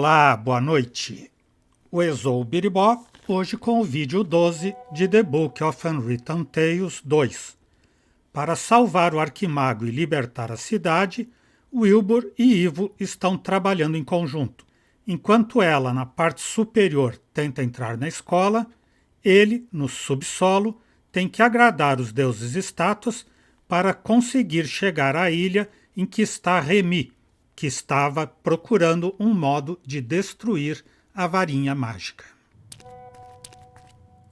Olá, boa noite. O Exou Biribó, hoje com o vídeo 12 de The Book of Unwritten Tales 2. Para salvar o Arquimago e libertar a cidade, Wilbur e Ivo estão trabalhando em conjunto. Enquanto ela, na parte superior, tenta entrar na escola, ele, no subsolo, tem que agradar os deuses estátuas para conseguir chegar à ilha em que está Remy, que estava procurando um modo de destruir a varinha mágica.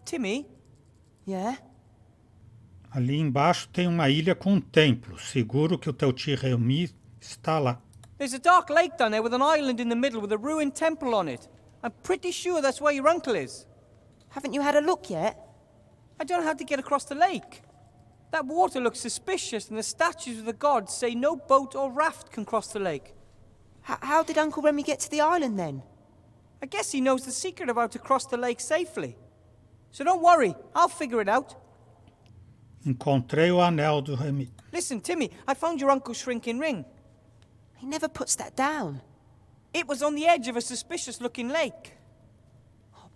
Timmy? Yeah? Ali embaixo tem uma ilha com um templo. Seguro que o teu tio Remy está lá. There's a dark lake down there with an island in the middle with a ruined temple on it. I'm pretty sure that's where your uncle is. Haven't you had a look yet? I don't know how to get across the lake. That water looks suspicious and the statues of the gods say no boat or raft can cross the lake. How did Uncle Remy get to the island then? I guess he knows the secret of how to cross the lake safely. So don't worry, I'll figure it out. Encontrei o anel do Remy. Listen, Timmy, I found your uncle's shrinking ring. He never puts that down. It was on the edge of a suspicious-looking lake. Oh,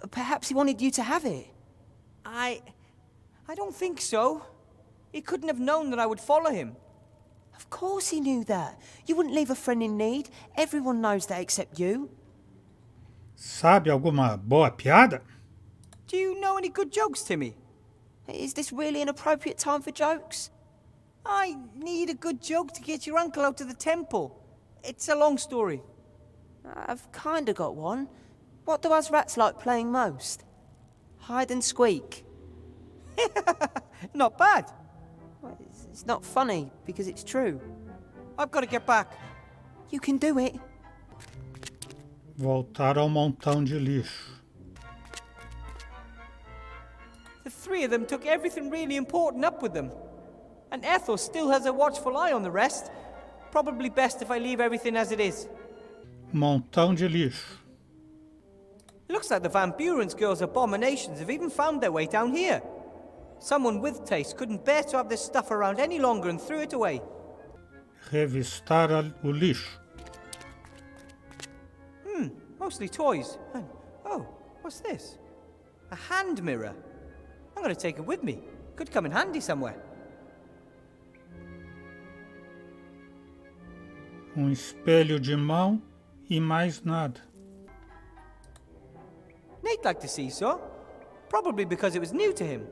perhaps he wanted you to have it. I don't think so. He couldn't have known that I would follow him. Of course he knew that. You wouldn't leave a friend in need. Everyone knows that except you. Sabe alguma boa piada? Do you know any good jokes, Timmy? Is this really an appropriate time for jokes? I need a good joke to get your uncle out of the temple. It's a long story. I've kinda got one. What do us rats like playing most? Hide and squeak. Not bad. Well, it's not funny, because it's true. I've got to get back. You can do it. Voltar ao montão de lixo. The three of them took everything really important up with them. And Ethel still has a watchful eye on the rest. Probably best if I leave everything as it is. Montão de lixo. It looks like the Van Buren's girls' abominations have even found their way down here. Someone with taste couldn't bear to have this stuff around any longer and threw it away. Revistar o lixo. Mostly toys. And, oh, what's this? A hand mirror. I'm going to take it with me. Could come in handy somewhere. Espelho de mão e mais nada. Nate liked the seesaw. Probably because it was new to him.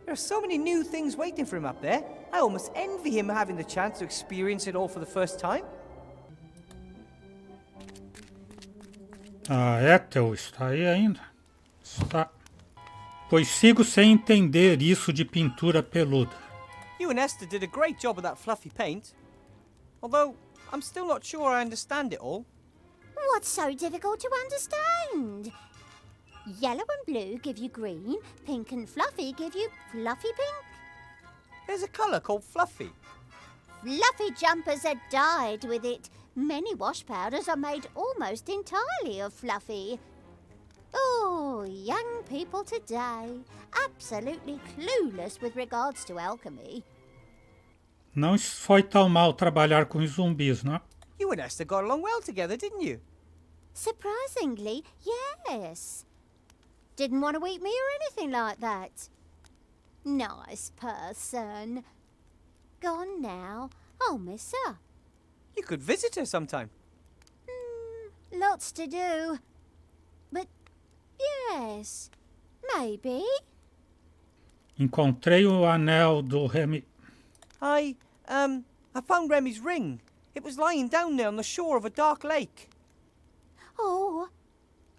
There are so many new things waiting for him up there. I almost envy him having the chance to experience it all for the first time. A Ethel está aí ainda? Está. Pois sigo sem entender isso de pintura peluda. You and Esther did a great job with that fluffy paint. Although, I'm still not sure I understand it all. What's so difficult to understand? Yellow and blue give you green, pink and fluffy give you fluffy pink. There's a colour called fluffy. Fluffy jumpers are dyed with it. Many wash powders are made almost entirely of fluffy. Oh, young people today, absolutely clueless with regards to alchemy. Não foi tão mal trabalhar com os zumbis, não? You and Esther got along well together, didn't you? Surprisingly, yes. Didn't want to eat me or anything like that. Nice person. Gone now. I'll miss her. You could visit her sometime. Lots to do. But, yes, maybe. Encontrei o anel do Remy. I found Remy's ring. It was lying down there on the shore of a dark lake. Oh,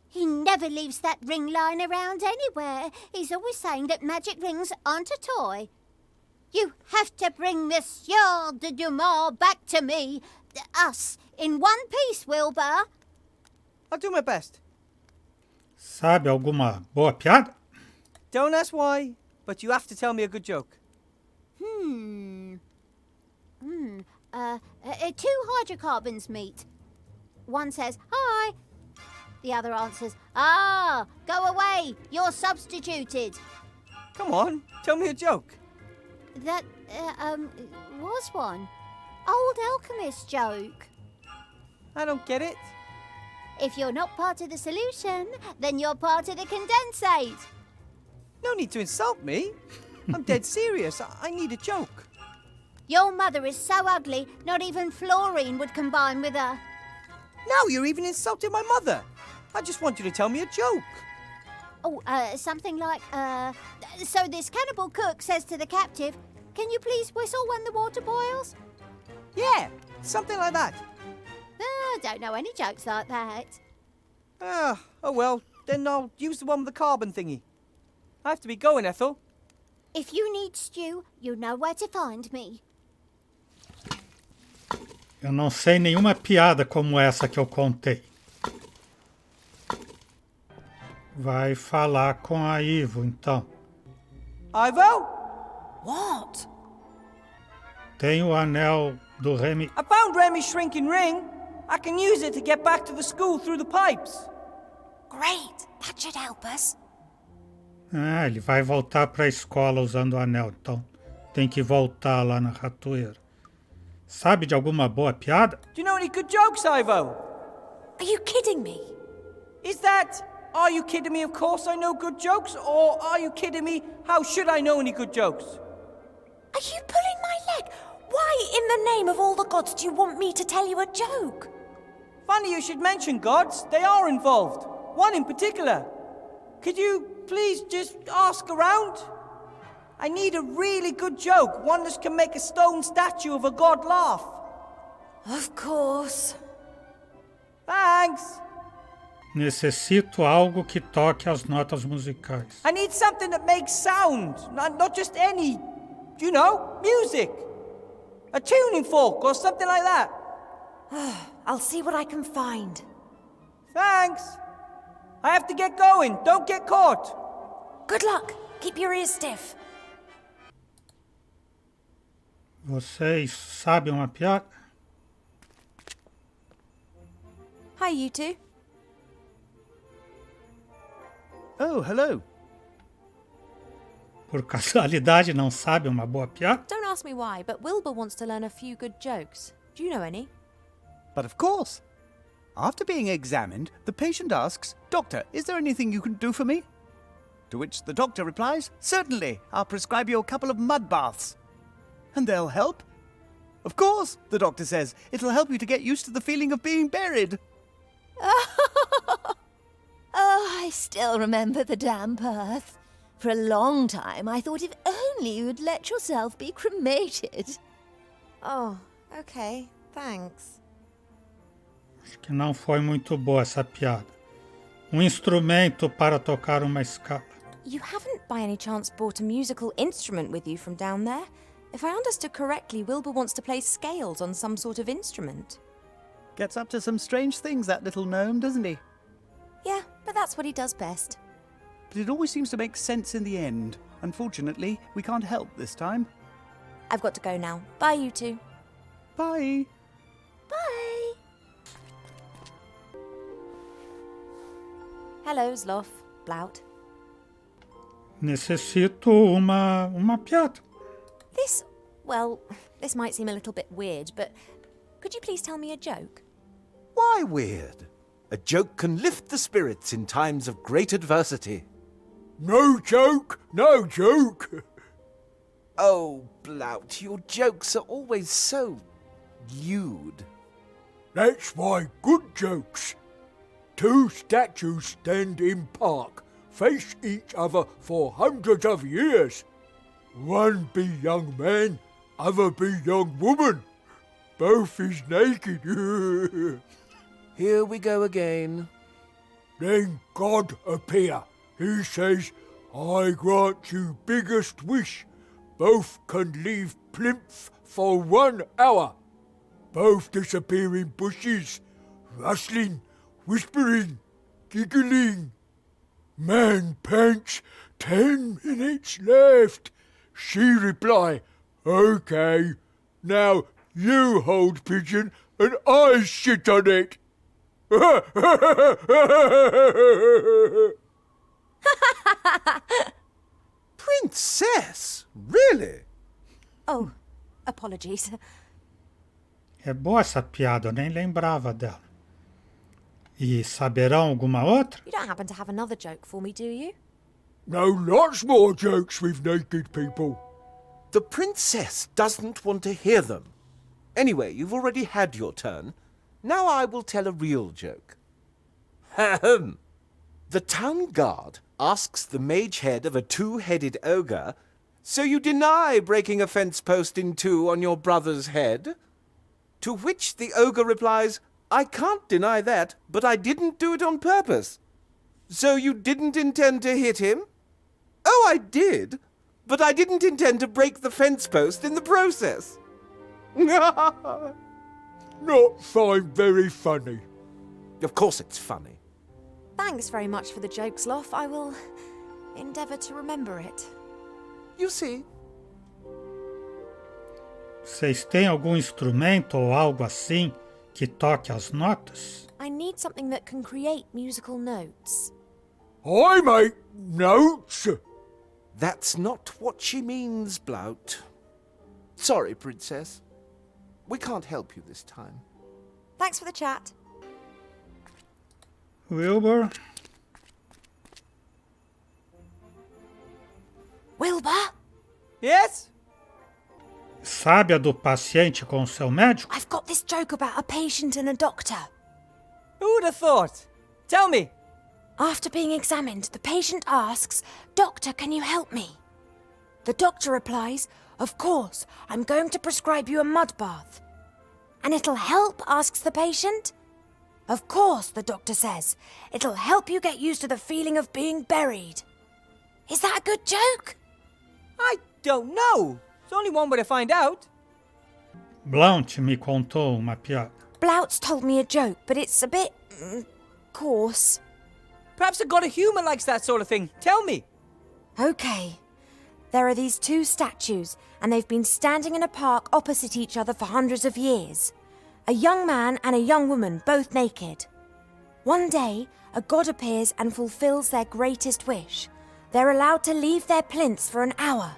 he never leaves that ring lying around anywhere. He's always saying that magic rings aren't a toy. You have to bring Monsieur de Dumas back to me. Us, in one piece, Wilbur. I'll do my best. Sabe alguma boa piada? Don't ask why, but you have to tell me a good joke. Two hydrocarbons meet. One says, hi. The other answers, go away, you're substituted. Come on, tell me a joke. That, was one. Old alchemist joke. I don't get it. If you're not part of the solution, then you're part of the condensate. No need to insult me. I'm dead serious. I need a joke. Your mother is so ugly, not even fluorine would combine with her. Now you're even insulting my mother. I just want you to tell me a joke. Oh, something like, so this cannibal cook says to the captive, "Can you please whistle when the water boils?" Yeah, something like that. I don't know any jokes like that. Oh well, then I'll use the one with the carbon thingy. I have to be going, Ethel. If you need stew, you know where to find me. Eu não sei nenhuma piada como essa que eu contei. Vai falar com a Ivo, então. Ivo? What? Tem o anel do Remy. I found Remy's shrinking ring. I can use it to get back to the school through the pipes. Great. That should help us. Ah, ele vai voltar para a escola usando o anel, então tem que voltar lá na ratoeira. Sabe de alguma boa piada? Do you know any good jokes, Ivo? Are you kidding me? Is that, are you kidding me, of course I know good jokes, or are you kidding me, how should I know any good jokes? Are you pulling my leg? Why in the name of all the gods do you want me to tell you a joke? Funny you should mention gods. They are involved. One in particular. Could you please just ask around? I need a really good joke, one that can make a stone statue of a god laugh. Of course. Thanks. Necessito algo que toque as notas musicais. I need something that makes sound, not just any, you know, music. A tuning fork or something like that. I'll see what I can find. Thanks. I have to get going. Don't get caught. Good luck. Keep your ears stiff. Vocês sabem uma piada? Hi, you two. Oh, hello. Por casualidade não sabem uma boa piada? Don't ask me why, but Wilbur wants to learn a few good jokes. Do you know any? But of course. After being examined, the patient asks, "Doctor, is there anything you can do for me?" To which the doctor replies, "Certainly, I'll prescribe you a couple of mud baths." And they'll help? Of course, the doctor says, it'll help you to get used to the feeling of being buried. Oh, I still remember the damp earth. For a long time, I thought if only you'd let yourself be cremated. Oh, okay, thanks. Acho que não foi muito boa essa piada. Um instrumento para tocar uma escala. You haven't by any chance brought a musical instrument with you from down there? If I understood correctly, Wilbur wants to play scales on some sort of instrument. Gets up to some strange things, that little gnome, doesn't he? Yeah, but that's what he does best. But it always seems to make sense in the end. Unfortunately, we can't help this time. I've got to go now. Bye, you two. Bye. Bye. Hello, Sloth, Blout. Necessito uma piada. This might seem a little bit weird, but could you please tell me a joke? Why weird? A joke can lift the spirits in times of great adversity. No joke, no joke. Oh, Blout, your jokes are always so lewd. That's why good jokes. Two statues stand in park, face each other for hundreds of years. One be young man, other be young woman. Both is naked. Here we go again. Then God appear. He says, "I grant you biggest wish. Both can leave plinth for 1 hour. Both disappear in bushes, rustling, whispering, giggling. Man pants, 10 minutes left." She reply, "Okay, now you hold pigeon and I shit on it." Princess? Really? Oh, apologies. É boa essa piada, eu nem lembrava dela. E saberão alguma outra? You don't happen to have another joke for me, do you? No, lots more jokes with naked people. The princess doesn't want to hear them. Anyway, you've already had your turn. Now I will tell a real joke. Ahem. The town guard asks the mage head of a two-headed ogre, "So you deny breaking a fence post in two on your brother's head?" To which the ogre replies, "I can't deny that, but I didn't do it on purpose." "So you didn't intend to hit him?" "Oh, I did, but I didn't intend to break the fence post in the process." Not find very funny. Of course it's funny. Thanks very much for the joke, Sloth. I will endeavour to remember it. You see? Vocês têm algum instrumento ou algo assim que toque as notas? I need something that can create musical notes. I make notes. That's not what she means, Blout. Sorry, Princess. We can't help you this time. Thanks for the chat. Wilbur? Wilbur? Yes? Sabe a do paciente com o seu médico? I've got this joke about a patient and a doctor. Who would have thought? Tell me. After being examined, the patient asks, "Doctor, can you help me?" The doctor replies, "Of course, I'm going to prescribe you a mud bath." "And it'll help?" asks the patient. "Of course," the doctor says. "It'll help you get used to the feeling of being buried." Is that a good joke? I don't know. There's only one way to find out. Blount me contou uma piada. Blout's told me a joke, but it's a bit coarse. Perhaps a god of humour likes that sort of thing. Tell me. Okay. There are these two statues, and they've been standing in a park opposite each other for hundreds of years. A young man and a young woman, both naked. One day, a god appears and fulfills their greatest wish. They're allowed to leave their plinths for an hour.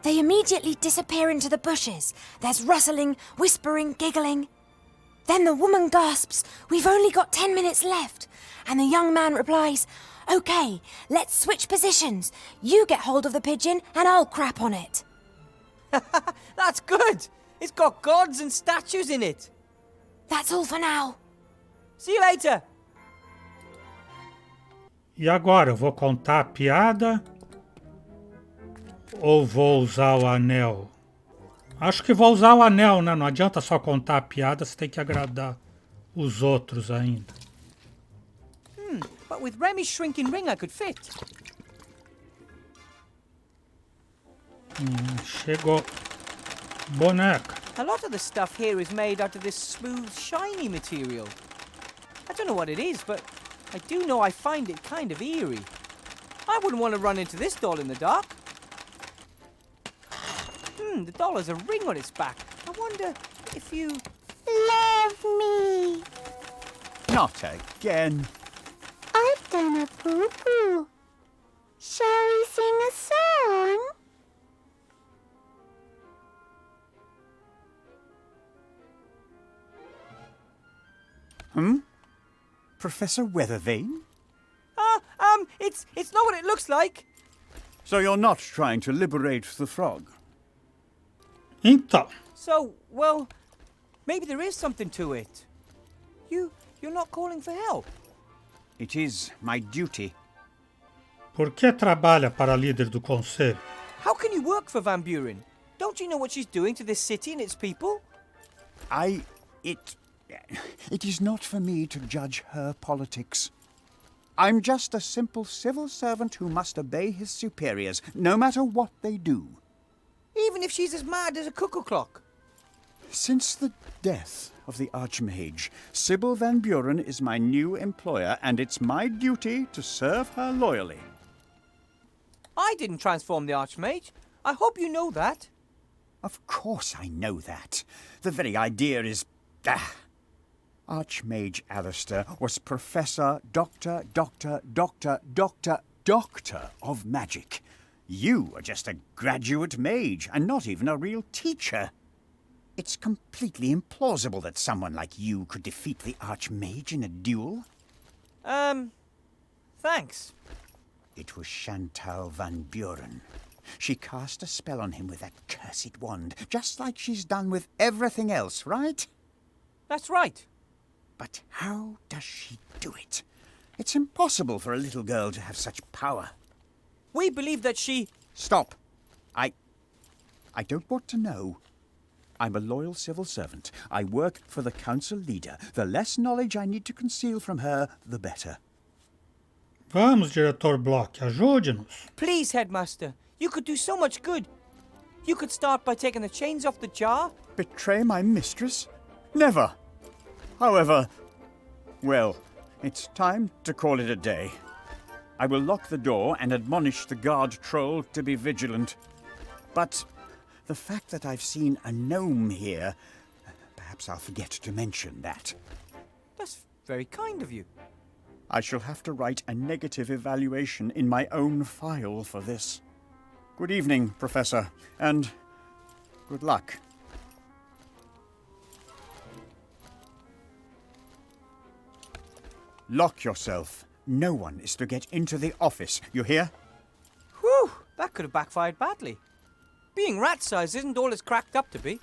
They immediately disappear into the bushes. There's rustling, whispering, giggling. Then the woman gasps, "We've only got 10 minutes left." And the young man replies, "Okay, let's switch positions. You get hold of the pigeon and I'll crap on it." That's good. It's got gods and statues in it. That's all for now. See you later. E agora, eu vou contar a piada ou vou usar o anel? Acho que vou usar o anel, né? Não adianta só contar a piada, você tem que agradar os outros ainda. But with Remy's shrinking ring, I could fit. Chegou. Boneca. A lot of the stuff here is made out of this smooth, shiny material. I don't know what it is, but I do know I find it kind of eerie. I wouldn't want to run into this doll in the dark. The doll has a ring on its back. I wonder if you... Love me. Not again. I've done a poo-poo. Shall we sing a song? Professor Weathervane? It's not what it looks like. So you're not trying to liberate the frog? Então, So, well, maybe there is something to it. You're not calling for help. It is my duty. por que trabalha para a líder do conselho? How can you work for Van Buren? Don't you know what she's doing to this city and its people? It is not for me to judge her politics. I'm just a simple civil servant who must obey his superiors, no matter what they do. Even if she's as mad as a cuckoo clock. Since the death of the Archmage, Sybil Van Buren is my new employer, and it's my duty to serve her loyally. I didn't transform the Archmage. I hope you know that. Of course I know that. The very idea is... Archmage Alistair was Professor, Doctor of Magic. You are just a graduate mage, and not even a real teacher. It's completely implausible that someone like you could defeat the Archmage in a duel. Thanks. It was Chantal Van Buren. She cast a spell on him with that cursed wand, just like she's done with everything else, right? That's right. But how does she do it? It's impossible for a little girl to have such power. We believe that she... Stop. I don't want to know. I'm a loyal civil servant. I work for the council leader. The less knowledge I need to conceal from her, the better. Vamos, Diretor Block, ajude-nos. Please, Headmaster. You could do so much good. You could start by taking the chains off the jar. Betray my mistress? Never. However, well, it's time to call it a day. I will lock the door and admonish the guard troll to be vigilant. But the fact that I've seen a gnome here, perhaps I'll forget to mention that. That's very kind of you. I shall have to write a negative evaluation in my own file for this. Good evening, Professor, and good luck. Lock yourself. No one is to get into the office, you hear? Whew, that could have backfired badly. Being rat-sized isn't all it's cracked up to be.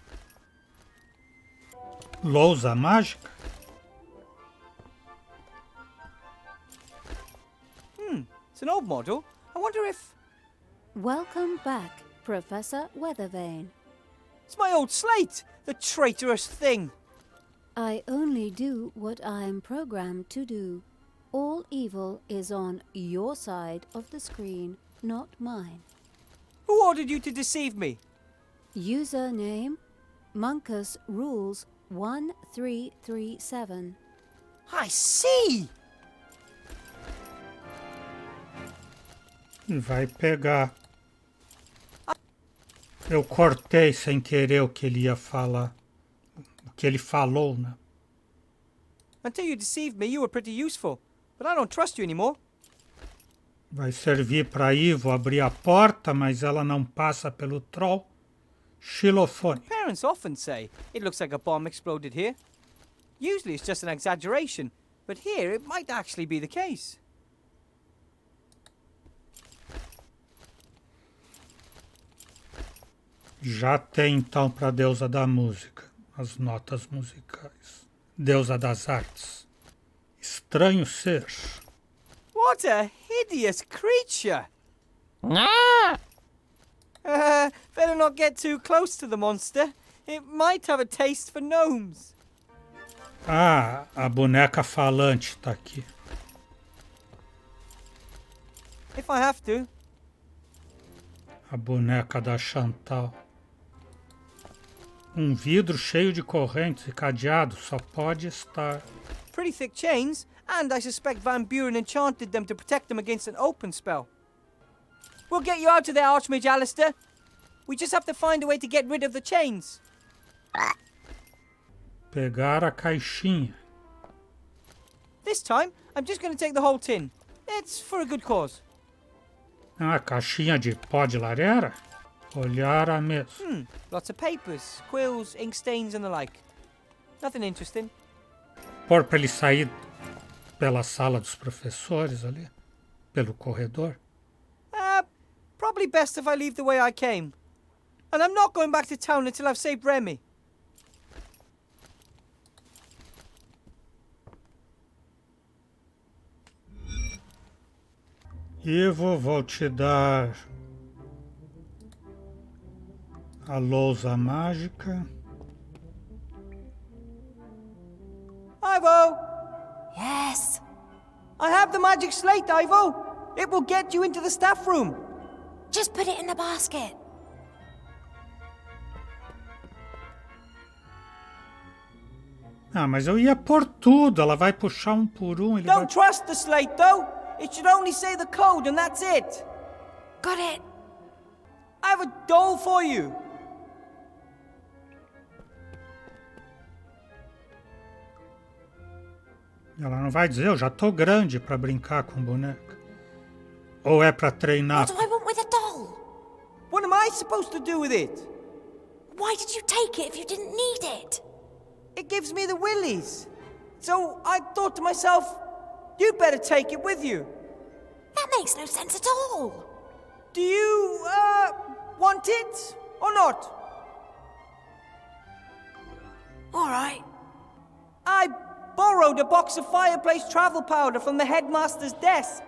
Lousa mágica? It's an old model. I wonder if... Welcome back, Professor Weathervane. It's my old slate! The traitorous thing! I only do what I am programmed to do. All evil is on your side of the screen, not mine. Who ordered you to deceive me? Username, Monkus Rules 1337. I see! E vai pegar. Eu cortei sem querer o que ele ia falar. O que ele falou, né? Until you deceived me, you were pretty useful. But I don't trust you anymore. Vai servir para Ivo abrir a porta, mas ela não passa pelo troll. Xilofone. Parents often say, it looks like a bomb exploded here. Usually it's just an exaggeration, but here it might actually be the case. Já tem então para a deusa da música, as notas musicais. Deusa das artes. Estranho ser. What a hideous creature! Better not get too close to the monster. It might have a taste for gnomes. Ah, a boneca falante está aqui. If I have to. A boneca da Chantal. Vidro cheio de correntes e cadeados só pode estar. Pretty thick chains, and I suspect Van Buren enchanted them to protect them against an open spell. We'll get you out of there, Archmage Alistair. We just have to find a way to get rid of the chains. Pegar a caixinha. This time, I'm just going to take the whole tin. It's for a good cause. Ah, caixinha de pó de lareira? Olhar a mesa. Lots of papers, quills, ink stains and the like. Nothing interesting. Pôr para ele sair pela sala dos professores ali? Pelo corredor? Probably best if I leave the way I came. And I'm not going back to town until I've saved Remy. Ivo, vou te dar a lousa mágica. Ivo! Yes. I have the magic slate, Ivo! It will get you into the staff room. Just put it in the basket. Ah, mas eu ia pôr tudo. Ela vai puxar um por um. Ele Don't trust the slate, though. It should only say the code and that's it. Got it. I have a doll for you. Ela não vai dizer, eu já tô grande pra brincar com boneca. Ou é pra treinar? What do I want with a doll? What am I supposed to do with it? why did you take it if you didn't need it? It gives me the willies. So I thought to myself, you'd better take it with you. That makes no sense at all. Do you, want it or not? All right. I borrowed a box of fireplace travel powder from the headmaster's desk.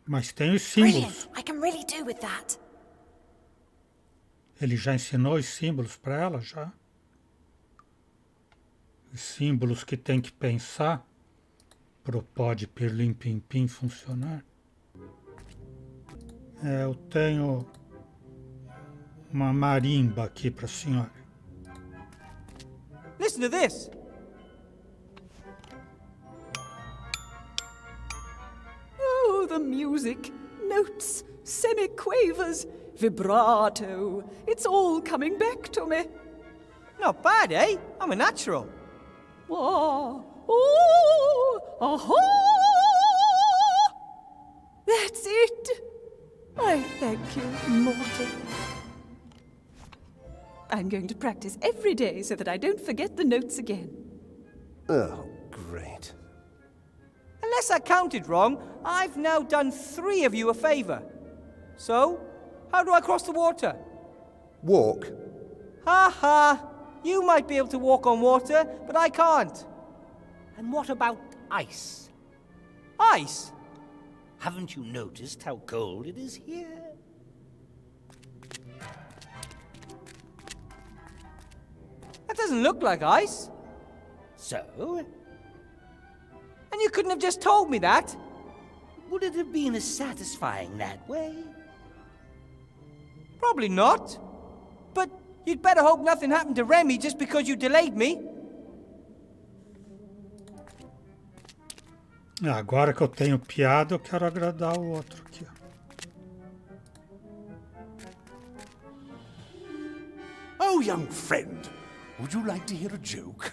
Mas tem os símbolos. Brilliant. I can really do with that. Ele já ensinou os símbolos para ela, já? Os símbolos que tem que pensar pro pode pirlim pim pim funcionar. Eu tenho uma marimba aqui para a senhora. Listen to this. Oh, the music. Notes, semiquavers, vibrato. It's all coming back to me. Not bad, eh? I'm a natural. Oh, oh, aha! That's it. I thank you, Morty. I'm going to practice every day so that I don't forget the notes again. Oh, great. Unless I counted wrong, I've now done 3 of you a favor. So, how do I cross the water? Walk. Ha ha! You might be able to walk on water, but I can't. And what about ice? Ice? Haven't you noticed how cold it is here? That doesn't look like ice. So? And you couldn't have just told me that. Would it have been as satisfying that way? Probably not. But you'd better hope nothing happened to Remy just because you delayed me. Agora que eu tenho piada, eu quero agradar o outro aqui. Oh, young friend, would you like to hear a joke?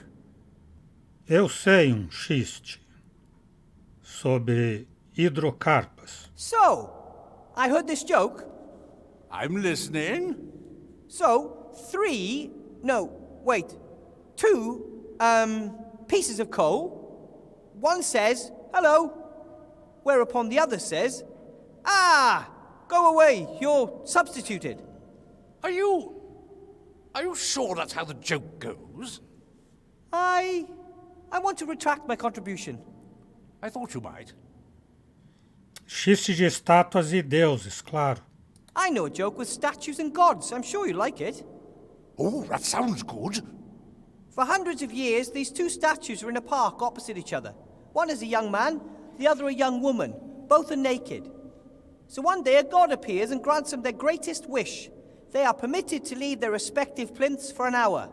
Eu sei xiste sobre hidrocarpas. So, I heard this joke. I'm listening. So, 2 pieces of coal. One says, hello, whereupon the other says, ah, go away, you're substituted. Are you sure that's how the joke goes? I want to retract my contribution. I thought you might. Xiste de estátuas e deuses, claro. I know a joke with statues and gods. I'm sure you like it. Oh, that sounds good. For hundreds of years, these 2 statues are in a park opposite each other. One is a young man, the other a young woman. Both are naked. So one day a god appears and grants them their greatest wish. They are permitted to leave their respective plinths for an hour.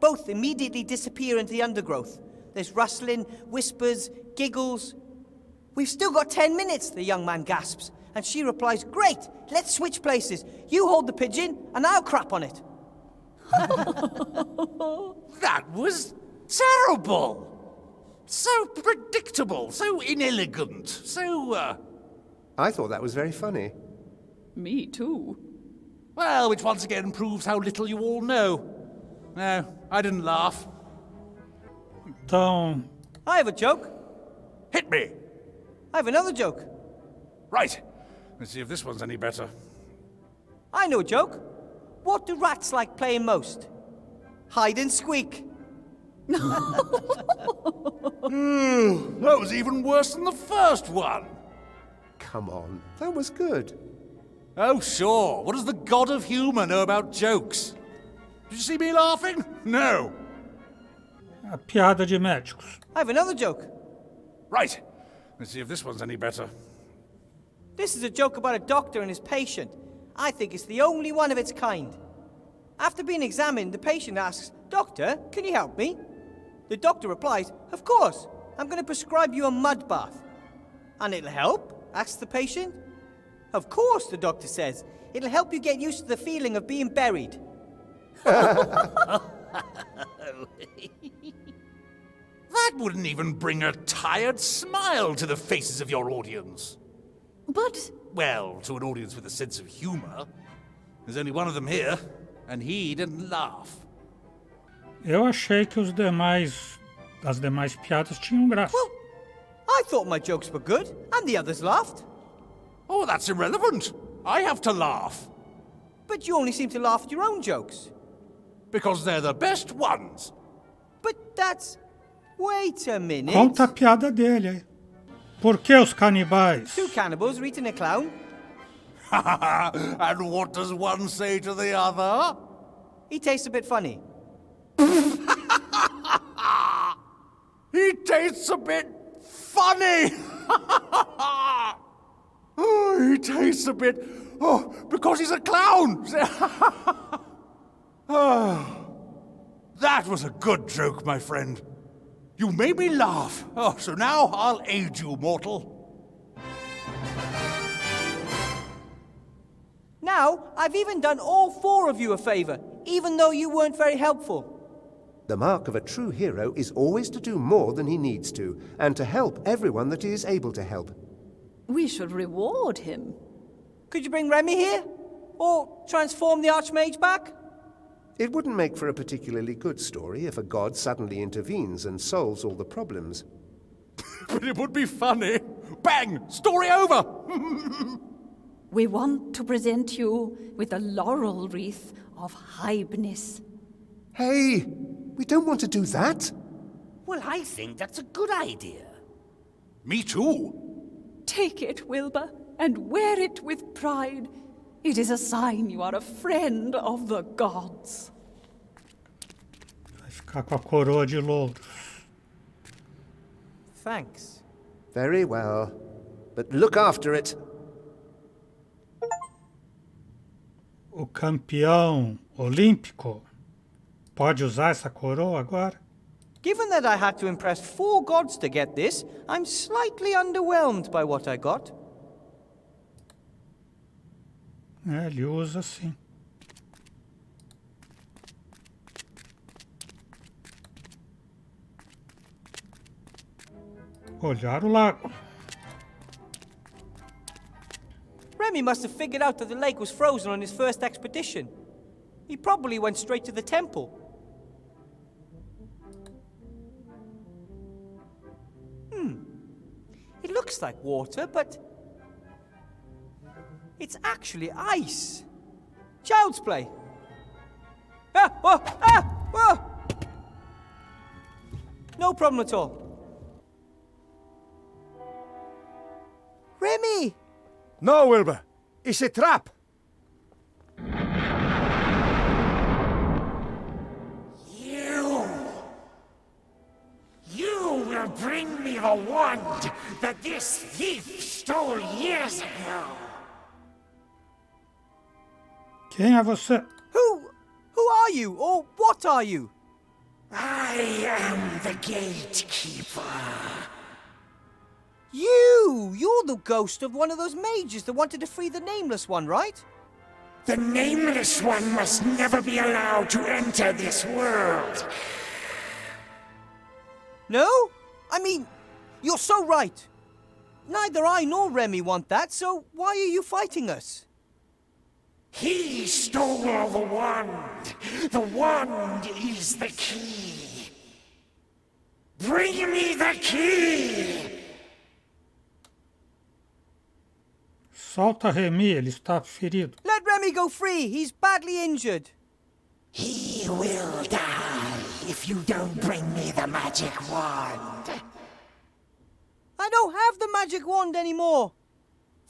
Both immediately disappear into the undergrowth. There's rustling, whispers, giggles. We've still got 10 minutes, the young man gasps. And she replies, great, let's switch places. You hold the pigeon and I'll crap on it. That was terrible. So predictable, so inelegant, so, I thought that was very funny. Me too. Well, which once again proves how little you all know. No, I didn't laugh. Então, I have a joke. Hit me. I have another joke. Right. Let's see if this one's any better. I know a joke. What do rats like playing most? Hide and squeak. That was even worse than the first one. Come on, that was good. Oh, sure. What does the god of humour know about jokes? Did you see me laughing? No. a piada de médicos. I have another joke. Right. Let's see if this one's any better. This is a joke about a doctor and his patient. I think it's the only one of its kind. After being examined, the patient asks, "Doctor, can you help me?" The doctor replies, "Of course. I'm going to prescribe you a mud bath." "And it'll help?" asks the patient. "Of course," the doctor says. "It'll help you get used to the feeling of being buried." That wouldn't even bring a tired smile to the faces of your audience. But Well, to an audience with a sense of humor. There's only one of them here, and he didn't laugh. Eu achei que as demais piadas tinham graça. Well, I thought my jokes were good, and the others laughed. Oh, that's irrelevant. I have to laugh. But you only seem to laugh at your own jokes. Because they're the best ones. But that's... Wait a minute. Conta a piada dele aí. Por que os canibais? Two cannibals are eating a clown. And what does one say to the other? He tastes a bit funny. He tastes a bit funny. Oh, he tastes a bit... Oh, because he's a clown. Oh, that was a good joke, my friend. You made me laugh. Oh, so now I'll aid you, mortal. Now, I've even done all four of you a favor, even though you weren't very helpful. The mark of a true hero is always to do more than he needs to, and to help everyone that he is able to help. we should reward him. Could you bring Remy here? Or transform the Archmage back? It wouldn't make for a particularly good story if a god suddenly intervenes and solves all the problems. But it would be funny. Bang! Story over! We want to present you with a laurel wreath of Hybnis. Hey! We don't want to do that! Well, I think that's a good idea. Me too. Take it, Wilbur, and wear it with pride. It is a sign you are a friend of the gods. Vai ficar com a coroa de louros. Thanks. Very well. But look after it. O campeão olímpico pode usar essa coroa agora? Given that I had to impress 4 gods to get this, I'm slightly underwhelmed by what I got. É, ele usa sim. Olhar o lago. Remy must have figured out that the lake was frozen on his first expedition. He probably went straight to the temple. It looks like water, but it's actually ice. Child's play. Ah! Whoa! Ah! Whoa! No problem at all. Remy! No, Wilbur. It's a trap. You will bring me the wand that this thief stole years ago. Quem é você? Who are you? Or what are you? I am the gatekeeper. You're the ghost of one of those mages that wanted to free the Nameless One, right? The Nameless One must never be allowed to enter this world. No? I mean, you're so right. Neither I nor Remy want that, so why are you fighting us? He stole the wand. The wand is the key. Bring me the key! Solta Remy, ele está ferido. Let Remy go free. He's badly injured. He will die if you don't bring me the magic wand. I don't have the magic wand anymore.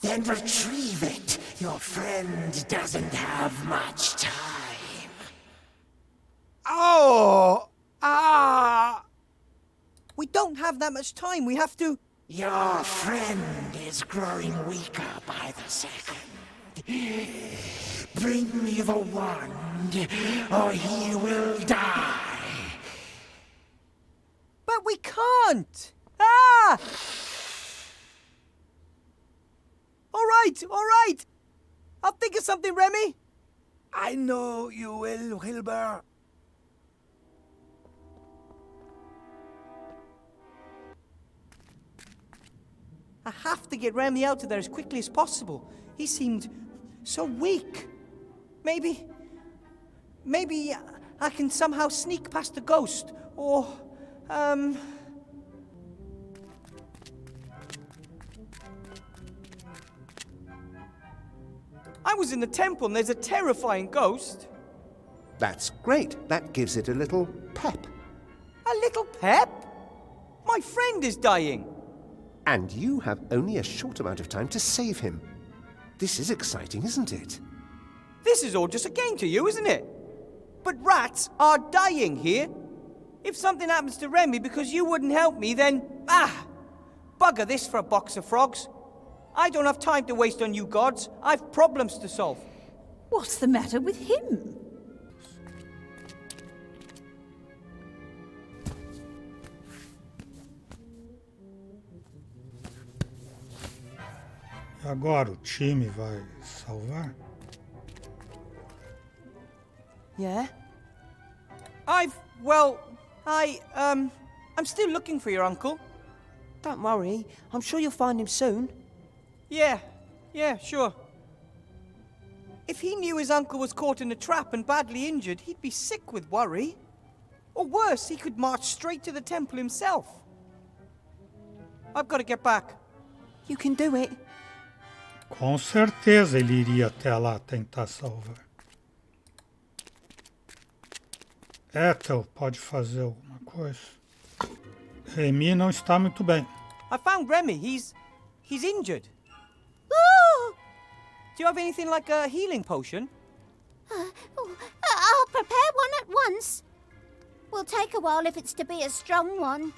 Then retrieve it. Your friend doesn't have much time. Oh! Ah! We don't have that much time. We have to... Your friend is growing weaker by the second. Bring me the wand, or he will die. But we can't! Ah! All right. I'll think of something, Remy. I know you will, Wilbur. I have to get Remy out of there as quickly as possible. He seemed so weak. Maybe I can somehow sneak past the ghost, or, I was in the temple and there's a terrifying ghost. That's great. That gives it a little pep. A little pep? My friend is dying. And you have only a short amount of time to save him. This is exciting, isn't it? This is all just a game to you, isn't it? But rats are dying here. If something happens to Remy because you wouldn't help me, then, bugger this for a box of frogs. I don't have time to waste on you gods. I've problems to solve. What's the matter with him? Agora o time vai salvar? Yeah? I'm still looking for your uncle. Don't worry, I'm sure you'll find him soon. Yeah, sure. If he knew his uncle was caught in a trap and badly injured, he'd be sick with worry. Or worse, he could march straight to the temple himself. I've got to get back. You can do it. Com certeza ele iria até lá tentar salvar. Ethel, pode fazer alguma coisa? Remy não está muito bem. I found Remy. He's injured. Do you have anything like a healing potion? I'll prepare one at once. Will take a while if it's to be a strong one.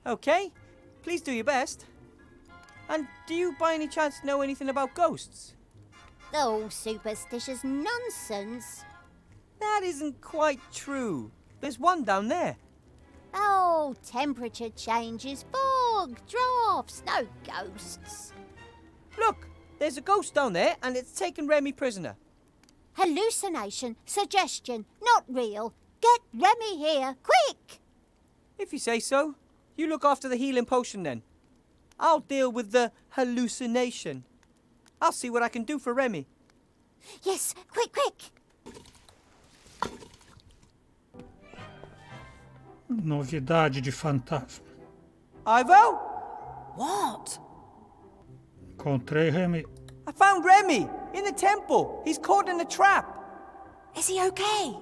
Okay. Please do your best. And do you by any chance know anything about ghosts? Oh, superstitious nonsense. That isn't quite true. There's one down there. Oh, temperature changes, fog, drafts, no ghosts. Look, there's a ghost down there and it's taken Remy prisoner. Hallucination, suggestion, not real. Get Remy here, quick! If you say so. You look after the healing potion then. I'll deal with the hallucination. I'll see what I can do for Remy. Yes, quick! Novidade de fantasma. Ivo? What? Encontrei Remy. I found Remy in the temple. He's caught in a trap. Is he okay?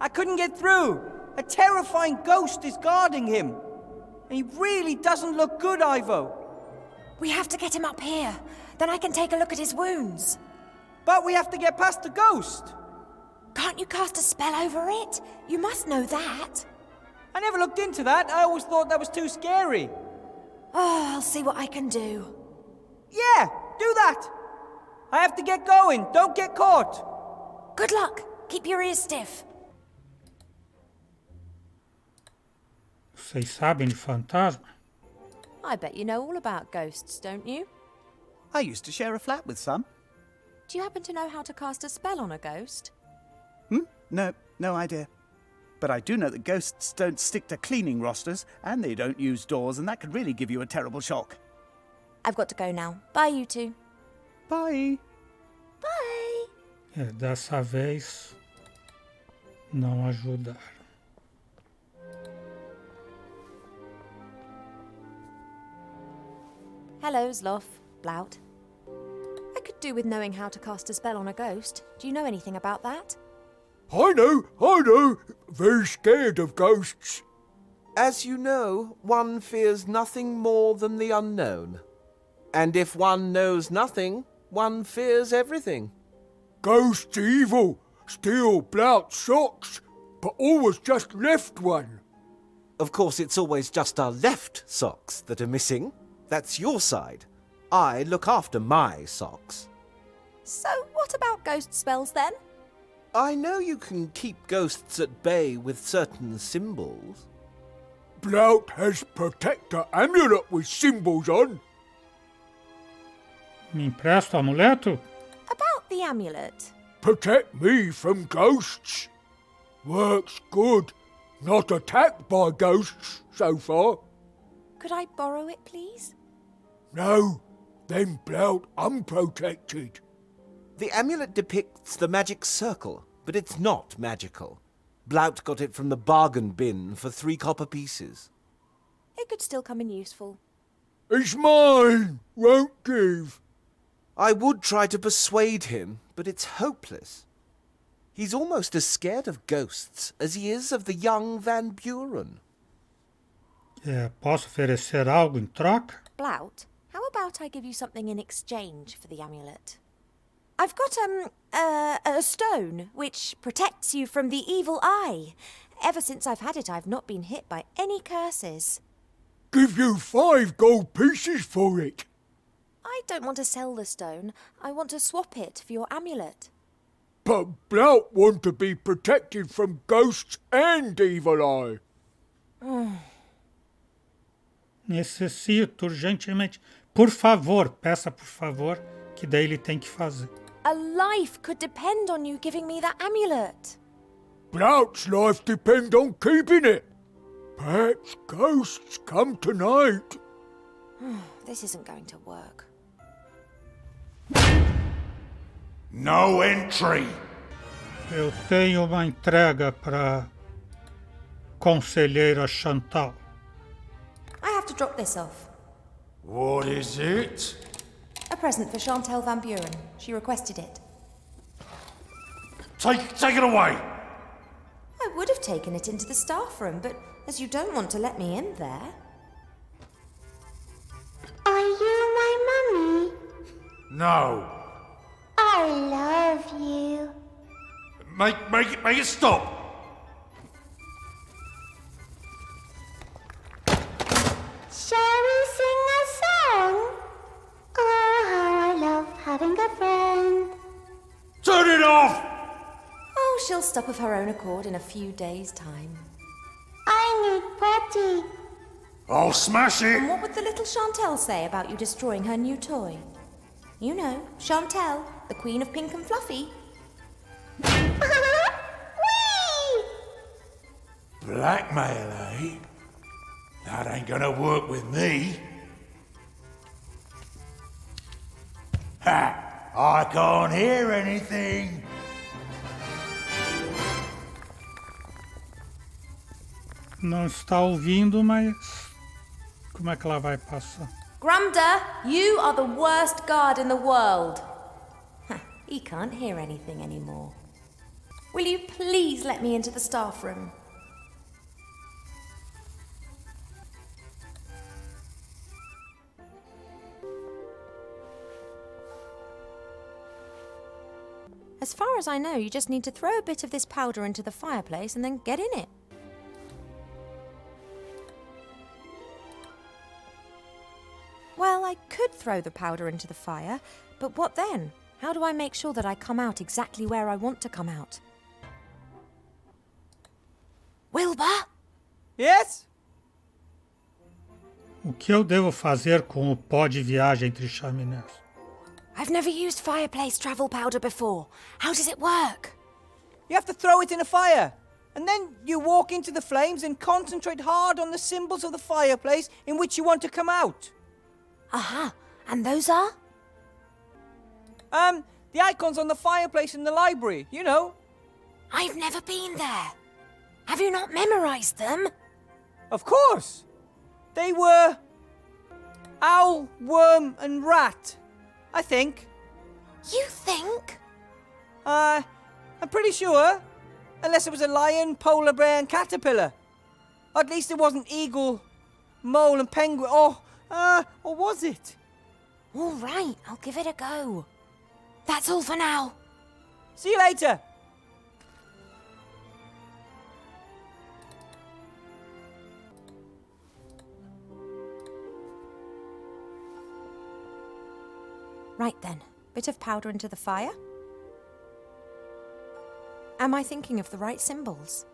I couldn't get through. A terrifying ghost is guarding him. And he really doesn't look good, Ivo. We have to get him up here. Then I can take a look at his wounds. But we have to get past the ghost. Can't you cast a spell over it? You must know that. I never looked into that. I always thought that was too scary. Oh, I'll see what I can do. Yeah, do that. I have to get going. Don't get caught. Good luck. Keep your ears stiff. Vocês sabem de fantasma? I bet you know all about ghosts, don't you? I used to share a flat with some. Do you happen to know how to cast a spell on a ghost? No idea. But I do know that ghosts don't stick to cleaning rosters, and they don't use doors, and that could really give you a terrible shock. I've got to go now. Bye, you two. Bye. Bye. Dessa vez não ajudaram. Hello, Zloff. Blout. I could do with knowing how to cast a spell on a ghost. Do you know anything about that? I know. Very scared of ghosts. As you know, one fears nothing more than the unknown. And if one knows nothing, one fears everything. Ghosts evil, steal Blout's socks, but always just left one. Of course, it's always just our left socks that are missing. That's your side. I look after my socks. So, what about ghost spells then? I know you can keep ghosts at bay with certain symbols. Blout has protector amulet with symbols on. Me empresta o amuleto? About the amulet. Protect me from ghosts. Works good. Not attacked by ghosts so far. Could I borrow it, please? No, them Blout unprotected. The amulet depicts the magic circle, but it's not magical. Blout got it from the bargain bin for 3 copper pieces. It could still come in useful. It's mine! Won't give. I would try to persuade him, but it's hopeless. He's almost as scared of ghosts as he is of the young Van Buren. Posso oferecer algo em troca? Blout, how about I give you something in exchange for the amulet? I've got, a stone which protects you from the evil eye. Ever since I've had it, I've not been hit by any curses. Give you 5 gold pieces for it. I don't want to sell the stone. I want to swap it for your amulet. But Blout want to be protected from ghosts and evil eye. Necessito urgentemente. Por favor, peça por favor, que daí ele tem que fazer. A life could depend on you giving me that amulet. Blout's life depends on keeping it. Perhaps ghosts come tonight. This isn't going to work. No entry. Eu tenho uma entrega para conselheira Chantal. I have to drop this off. What is it? A present for Chantal Van Buren. She requested it. Take it away. I would have taken it into the staff room, but as you don't want to let me in there... Are you my mummy? No. I love you. Make it stop. Shall we sing a song? Oh, how I love having a friend. Turn it off! Oh, she'll stop of her own accord in a few days' time. I need Patty. I'll smash it! And what would the little Chantal say about you destroying her new toy? You know, Chantal, the queen of pink and fluffy. Whee! Blackmail, eh? That ain't gonna work with me. Ha! I can't hear anything. Não está ouvindo, mas como é que ela vai passar? Grumda, you are the worst guard in the world. He can't hear anything anymore. Will you please let me into the staff room? As far as I know, you just need to throw a bit of this powder into the fireplace and then get in it. Well, I could throw the powder into the fire, but what then? How do I make sure that I come out exactly where I want to come out? Wilbur? Yes? O que eu devo fazer com o pó de viagem entre chaminés? I've never used fireplace travel powder before. How does it work? You have to throw it in a fire. And then you walk into the flames and concentrate hard on the symbols of the fireplace in which you want to come out. Aha. And those are? The icons on the fireplace in the library, you know. I've never been there. Have you not memorized them? Of course. They were owl, worm, and rat, I think. You think? I'm pretty sure. Unless it was a lion, polar bear, and caterpillar. At least it wasn't eagle, mole, and penguin. Or was it? All right, I'll give it a go. That's all for now. See you later. Right then, bit of powder into the fire. Am I thinking of the right symbols?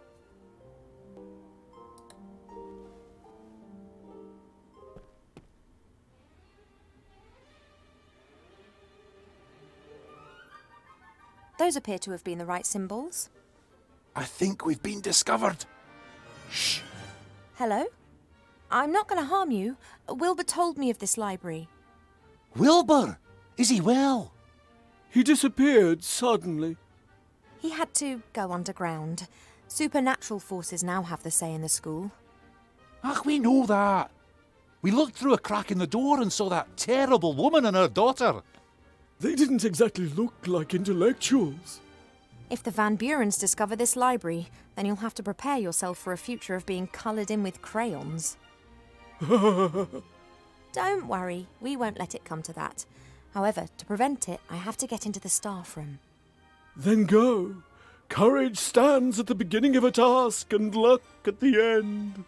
Those appear to have been the right symbols. I think we've been discovered. Shh. Hello? I'm not going to harm you. Wilbur told me of this library. Wilbur! Is he well? He disappeared suddenly. He had to go underground. Supernatural forces now have the say in the school. Ach, we know that. We looked through a crack in the door and saw that terrible woman and her daughter. They didn't exactly look like intellectuals. If the Van Burens discover this library, then you'll have to prepare yourself for a future of being coloured in with crayons. Don't worry, we won't let it come to that. However, to prevent it, I have to get into the staff room. Then go. Courage stands at the beginning of a task and luck at the end.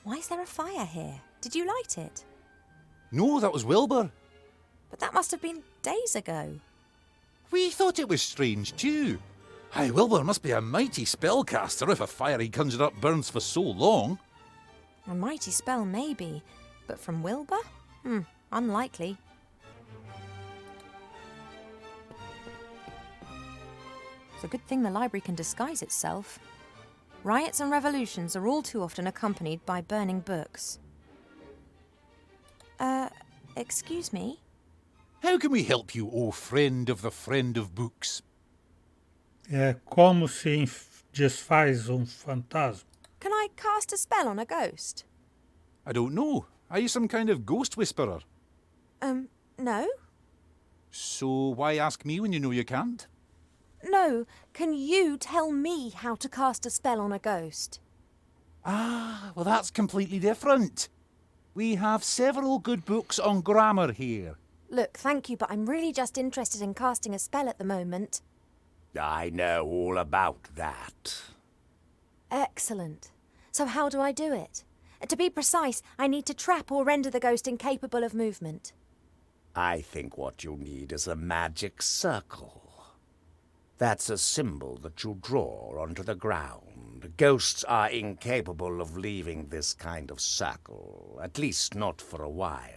Why is there a fire here? Did you light it? No, that was Wilbur. But that must have been days ago. We thought it was strange too. Aye, Wilbur must be a mighty spellcaster if a fire he conjured up burns for so long. A mighty spell, maybe. But from Wilbur? Unlikely. It's a good thing the library can disguise itself. Riots and revolutions are all too often accompanied by burning books. Excuse me? How can we help you, O friend of books? É como se desfaz fantasma. Can I cast a spell on a ghost? I don't know. Are you some kind of ghost whisperer? No. So why ask me when you know you can't? No, can you tell me how to cast a spell on a ghost? Ah, well that's completely different. We have several good books on grammar here. Look, thank you, but I'm really just interested in casting a spell at the moment. I know all about that. Excellent. So how do I do it? To be precise, I need to trap or render the ghost incapable of movement. I think what you need is a magic circle. That's a symbol that you draw onto the ground. Ghosts are incapable of leaving this kind of circle, at least not for a while.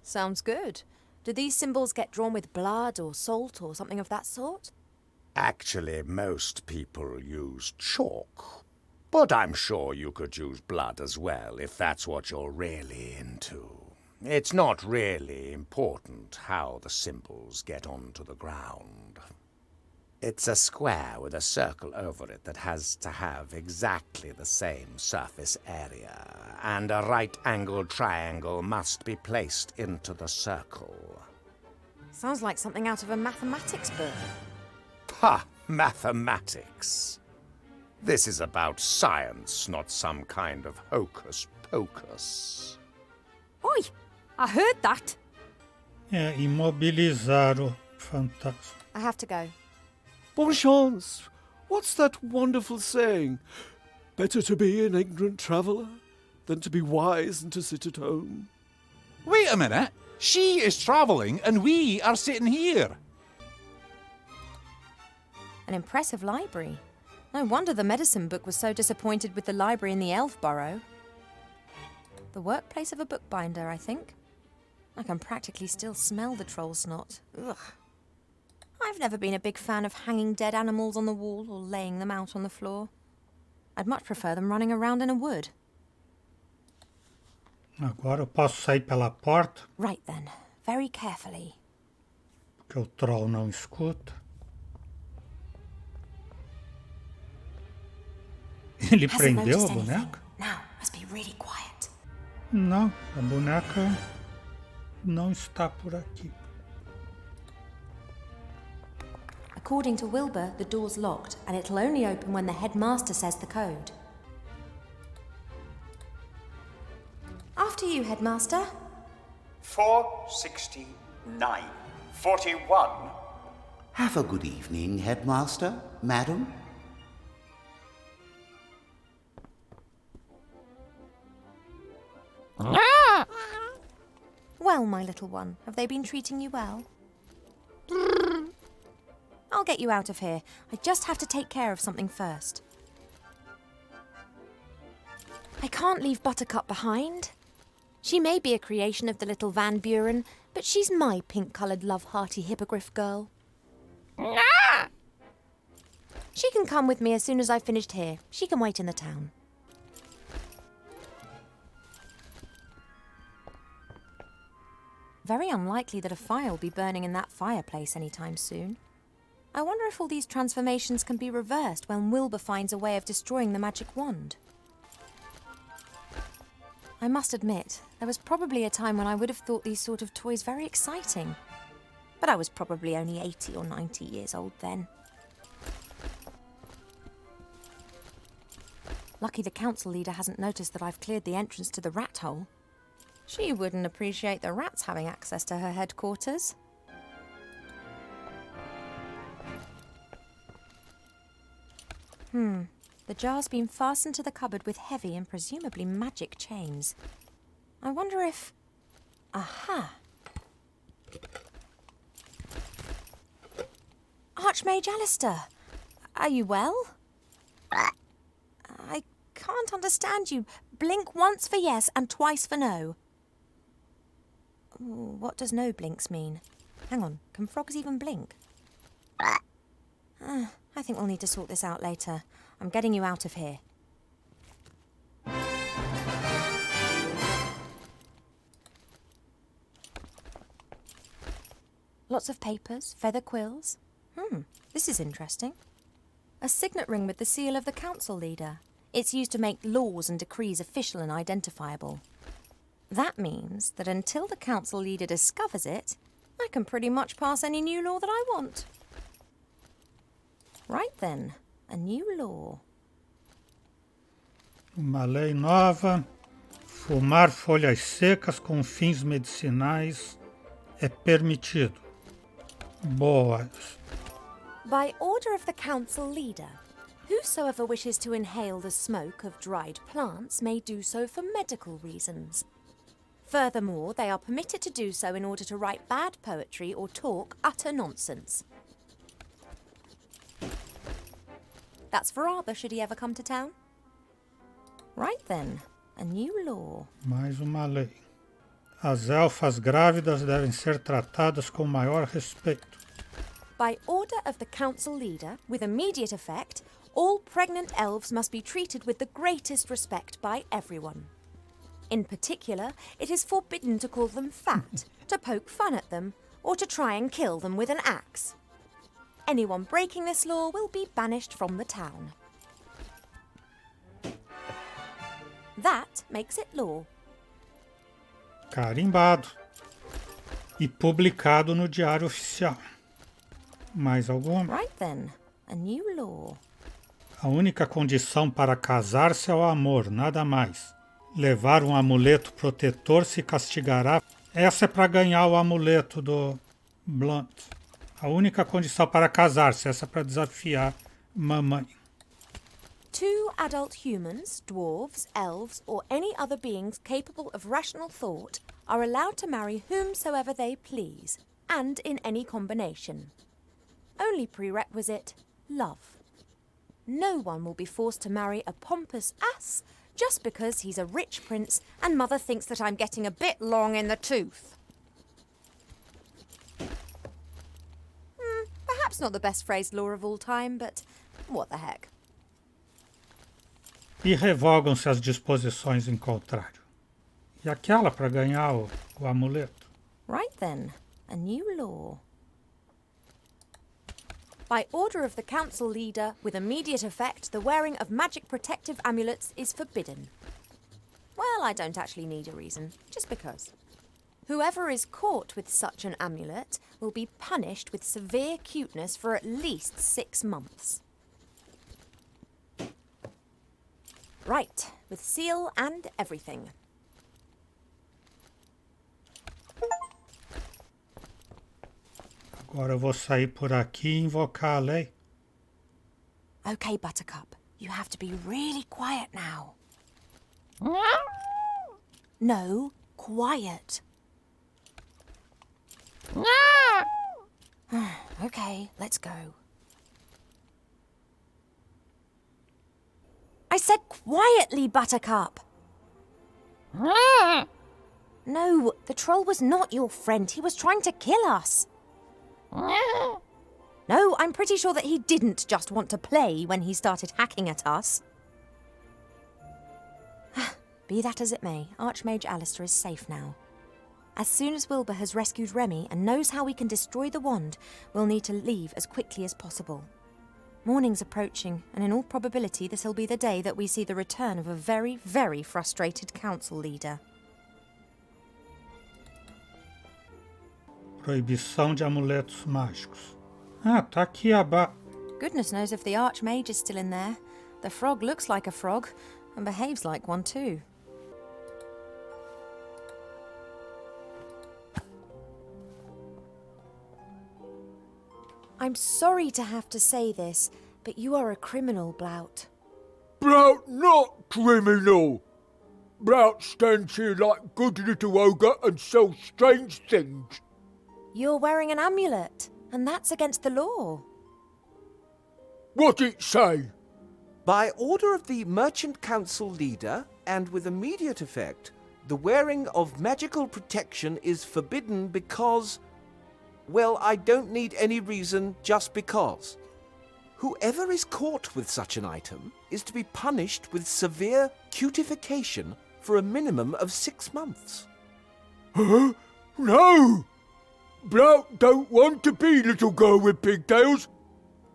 Sounds good. Do these symbols get drawn with blood or salt or something of that sort? Actually, most people use chalk. But I'm sure you could use blood as well, if that's what you're really into. It's not really important how the symbols get onto the ground. It's a square with a circle over it that has to have exactly the same surface area, and a right-angled triangle must be placed into the circle. Sounds like something out of a mathematics book. Ha! Mathematics. This is about science, not some kind of hocus-pocus. Oi! I heard that. É imobilizar o fantasma. I have to go. Bon chance. What's that wonderful saying? Better to be an ignorant traveller than to be wise and to sit at home. Wait a minute. She is travelling and we are sitting here. An impressive library. No wonder the medicine book was so disappointed with the library in the Elf Burrow. The workplace of a bookbinder, I think. I can practically still smell the troll snot. Ugh. I've never been a big fan of hanging dead animals on the wall or laying them out on the floor. I'd much prefer them running around in a wood. Agora eu posso sair pela porta, Right then, very carefully. que o troll não escuta. Ele Hasn't prendeu a noticed anything. boneca? Now, must be really quiet. Não, a boneca não está por aqui. According to Wilbur, the door's locked, and it'll only open when the headmaster says the code. After you, headmaster. 469. 41. Have a good evening, headmaster, madam. Well, my little one, have they been treating you well? I'll get you out of here. I just have to take care of something first. I can't leave Buttercup behind. She may be a creation of the little Van Buren, but she's my pink-coloured love-hearty hippogriff girl. She can come with me as soon as I've finished here. She can wait in the town. Very unlikely that a fire will be burning in that fireplace anytime soon. I wonder if all these transformations can be reversed when Wilbur finds a way of destroying the magic wand. I must admit, there was probably a time when I would have thought these sort of toys very exciting. But I was probably only 80 or 90 years old then. Lucky the council leader hasn't noticed that I've cleared the entrance to the rat hole. She wouldn't appreciate the rats having access to her headquarters. The jar's been fastened to the cupboard with heavy and presumably magic chains. I wonder if... Aha! Archmage Alistair, are you well? I can't understand you. Blink once for yes and twice for no. Ooh, what does no blinks mean? Hang on, can frogs even blink? I think we'll need to sort this out later. I'm getting you out of here. Lots of papers, feather quills. This is interesting. A signet ring with the seal of the council leader. It's used to make laws and decrees official and identifiable. That means that until the council leader discovers it, I can pretty much pass any new law that I want. Right then, a new law. Uma lei nova, fumar folhas secas com fins medicinais é permitido. Boas. By order of the council leader, whosoever wishes to inhale the smoke of dried plants may do so for medical reasons. Furthermore, they are permitted to do so in order to write bad poetry or talk utter nonsense. That's for Arbor, should he ever come to town. Right then, a new law. Mais uma lei. As elfas grávidas devem ser tratadas com maior respeito. By order of the council leader, with immediate effect, all pregnant elves must be treated with the greatest respect by everyone. In particular, it is forbidden to call them fat, to poke fun at them, or to try and kill them with an axe. Anyone breaking this law will be banished from the town. That makes it law. Carimbado. E publicado no Diário Oficial. Mais alguma? Right then, a new law. A única condição para casar-se é o amor, nada mais. Levar um amuleto protetor se castigará. Essa é para ganhar o amuleto do Blunt. A única condição para casar-se, essa é para desafiar mamãe. 2 adult humans, dwarves, elves, or any other beings capable of rational thought are allowed to marry whomsoever they please, and in any combination. Only prerequisite, love. No one will be forced to marry a pompous ass just because he's a rich prince and mother thinks that I'm getting a bit long in the tooth. Perhaps not the best phrased law of all time, but what the heck. E revogam-se as disposições em contrário. E aquela para ganhar o amuleto? Right then, a new law. By order of the council leader, with immediate effect, the wearing of magic protective amulets is forbidden. Well, I don't actually need a reason, just because. Whoever is caught with such an amulet will be punished with severe cuteness for at least 6 months. Right, with seal and everything. Agora eu vou sair por aqui e invocar a lei. Okay, Buttercup, you have to be really quiet now. No, quiet. Okay, let's go. I said quietly, Buttercup. No, the troll was not your friend. He was trying to kill us. No, I'm pretty sure that he didn't just want to play when he started hacking at us. Be that as it may, Archmage Alistair is safe now. As soon as Wilbur has rescued Remy and knows how we can destroy the wand, we'll need to leave as quickly as possible. Morning's approaching, and in all probability this will be the day that we see the return of a very, very frustrated council leader. Proibição de amuletos mágicos. Ah, tá aqui abaixo. Goodness knows if the Archmage is still in there. The frog looks like a frog, and behaves like one too. I'm sorry to have to say this, but you are a criminal, Blout. Blout not criminal. Blout stands here like good little ogre and sells strange things. You're wearing an amulet, and that's against the law. What it say? By order of the Merchant Council leader, and with immediate effect, the wearing of magical protection is forbidden because... well, I don't need any reason, just because. Whoever is caught with such an item is to be punished with severe cutification for a minimum of 6 months. Huh? No! Blout don't want to be little girl with pigtails.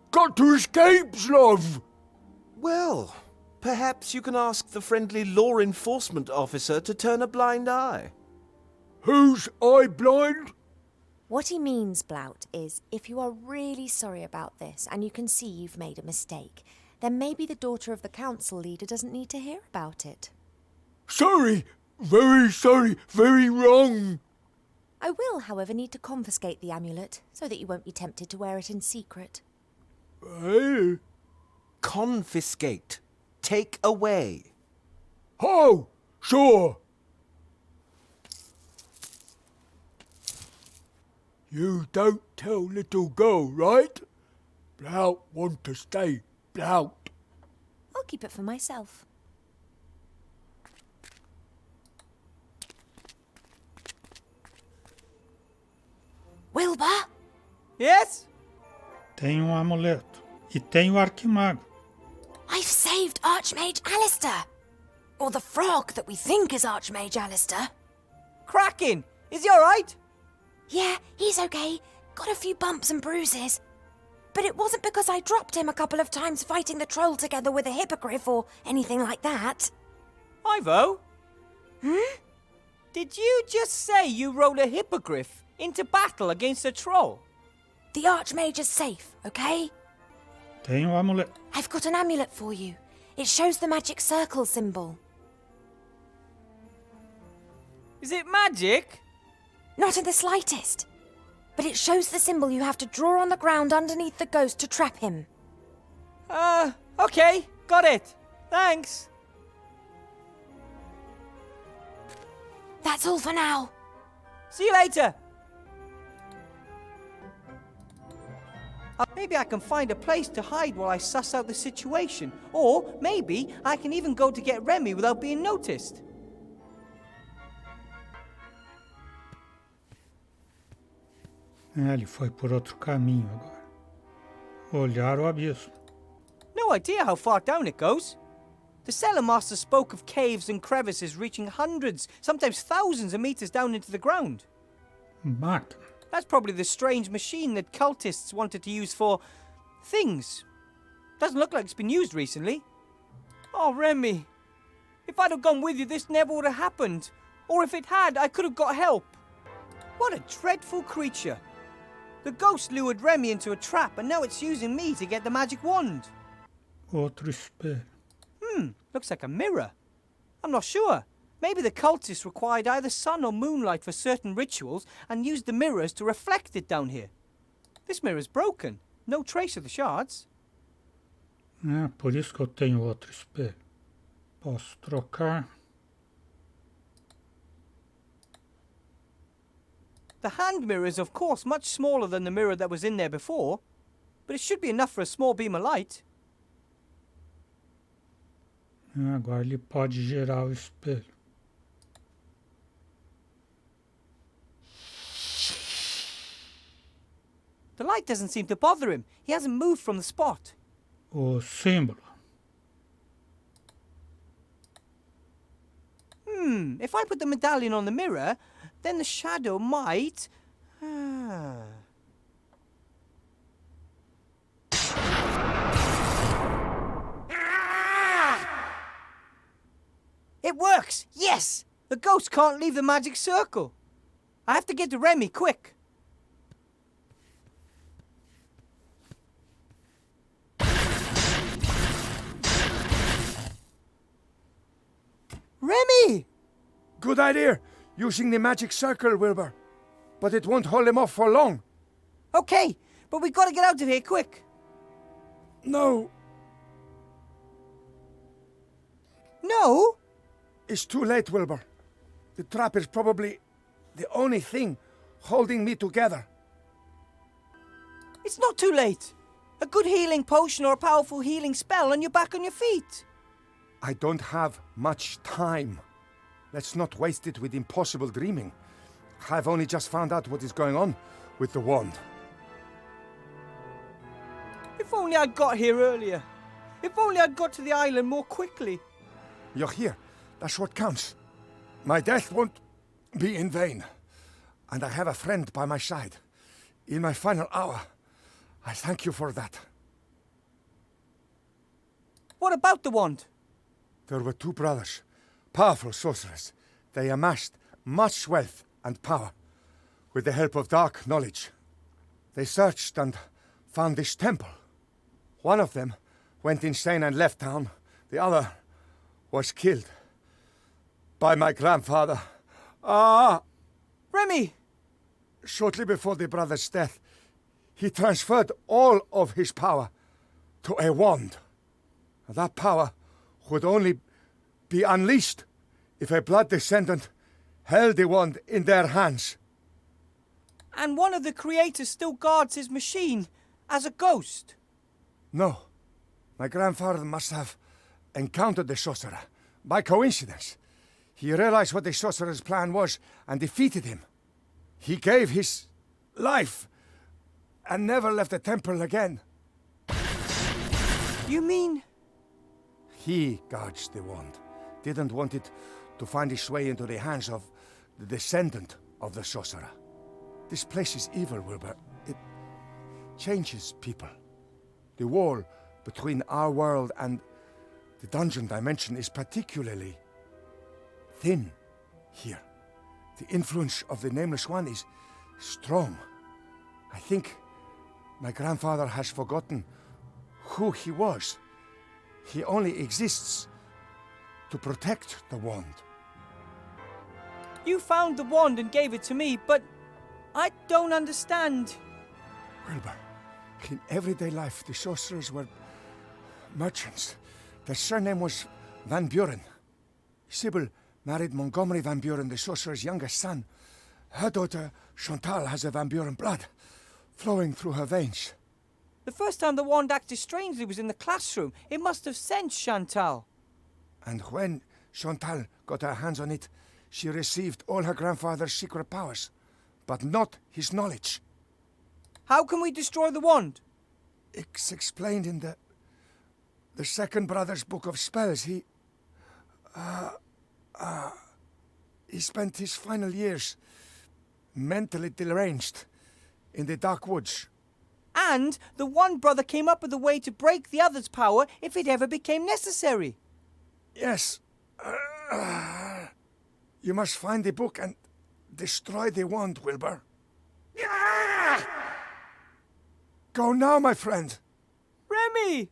Got to escape, love. Well, perhaps you can ask the friendly law enforcement officer to turn a blind eye. Who's eye blind? What he means, Blout, is if you are really sorry about this and you can see you've made a mistake, then maybe the daughter of the council leader doesn't need to hear about it. Sorry, very wrong. I will, however, need to confiscate the amulet so that you won't be tempted to wear it in secret. Confiscate. Take away. Oh, sure. You don't tell little girl, right? Blout want to stay Blout. I'll keep it for myself. Wilbur? Yes? Tem amuleto. E tem o arquimago. I've saved Archmage Alistair! Or the frog that we think is Archmage Alistair. Cracking! Is he alright? Yeah, he's okay. Got a few bumps and bruises. But it wasn't because I dropped him a couple of times fighting the troll together with a hippogriff or anything like that. Ivo? Hmm? Did you just say you rode a hippogriff into battle against a troll? The Archmage is safe, okay? Tem o amuleto. I've got an amulet for you. It shows the magic circle symbol. Is it magic? Not in the slightest. But it shows the symbol you have to draw on the ground underneath the ghost to trap him. Okay. Got it. Thanks. That's all for now. See you later. Maybe I can find a place to hide while I suss out the situation. Or maybe I can even go to get Remy without being noticed. Ele foi por outro caminho agora. Olhar o abismo. No idea how far down it goes. The cellar master spoke of caves and crevices reaching hundreds, sometimes thousands of meters down into the ground. Máquina. That's probably the strange machine that cultists wanted to use for... things. Doesn't look like it's been used recently. Oh, Remy. If I'd have gone with you, this never would have happened. Or if it had, I could have got help. What a dreadful creature. The ghost lured Remy into a trap, and now it's using me to get the magic wand. Outro espelho. Looks like a mirror. I'm not sure. Maybe the cultists required either sun or moonlight for certain rituals and used the mirrors to reflect it down here. This mirror's broken. No trace of the shards. Por isso que eu tenho outro espelho. Posso trocar. The hand mirror is, of course, much smaller than the mirror that was in there before, but it should be enough for a small beam of light. Agora ele pode girar o espelho. The light doesn't seem to bother him. He hasn't moved from the spot. O símbolo. If I put the medallion on the mirror, then the shadow might... It works! Yes! The ghost can't leave the magic circle. I have to get to Remy, quick. Remy! Good idea, using the magic circle, Wilbur. But it won't hold him off for long. Okay, but we gotta get out of here, quick. No. No? It's too late, Wilbur. The trap is probably the only thing holding me together. It's not too late. A good healing potion or a powerful healing spell and you're back on your feet. I don't have much time. Let's not waste it with impossible dreaming. I've only just found out what is going on with the wand. If only I'd got here earlier. If only I'd got to the island more quickly. You're here. That's what counts. My death won't be in vain. And I have a friend by my side. In my final hour, I thank you for that. What about the wand? There were two brothers, powerful sorcerers. They amassed much wealth and power with the help of dark knowledge. They searched and found this temple. One of them went insane and left town. The other was killed by my grandfather. Remy! Shortly before the brother's death, he transferred all of his power to a wand. That power would only be unleashed if a blood descendant held the wand in their hands. And one of the creators still guards his machine as a ghost? No. My grandfather must have encountered the sorcerer by coincidence. He realized what the sorcerer's plan was and defeated him. He gave his life and never left the temple again. You mean... He guards the wand. Didn't want it to find its way into the hands of the descendant of the sorcerer. This place is evil, Wilbur. It changes people. The wall between our world and the dungeon dimension is particularly thin here. The influence of the Nameless One is strong. I think my grandfather has forgotten who he was. He only exists to protect the wand. You found the wand and gave it to me, but I don't understand. Wilbur, in everyday life, the sorcerers were merchants. Their surname was Van Buren. Sybil married Montgomery Van Buren, the sorcerer's youngest son. Her daughter, Chantal, has a Van Buren blood flowing through her veins. The first time the wand acted strangely was in the classroom. It must have sensed Chantal. And when Chantal got her hands on it, she received all her grandfather's secret powers, but not his knowledge. How can we destroy the wand? It's explained in the second brother's Book of Spells. He spent his final years mentally deranged in the dark woods. And the one brother came up with a way to break the other's power if it ever became necessary. Yes. You must find the book and destroy the wand, Wilbur. Go now, my friend. Remy!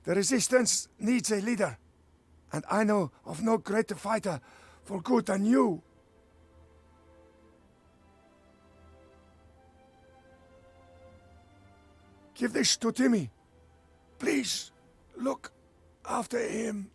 The Resistance needs a leader, and I know of no greater fighter for good than you. Give this to Timmy. Please, look after him.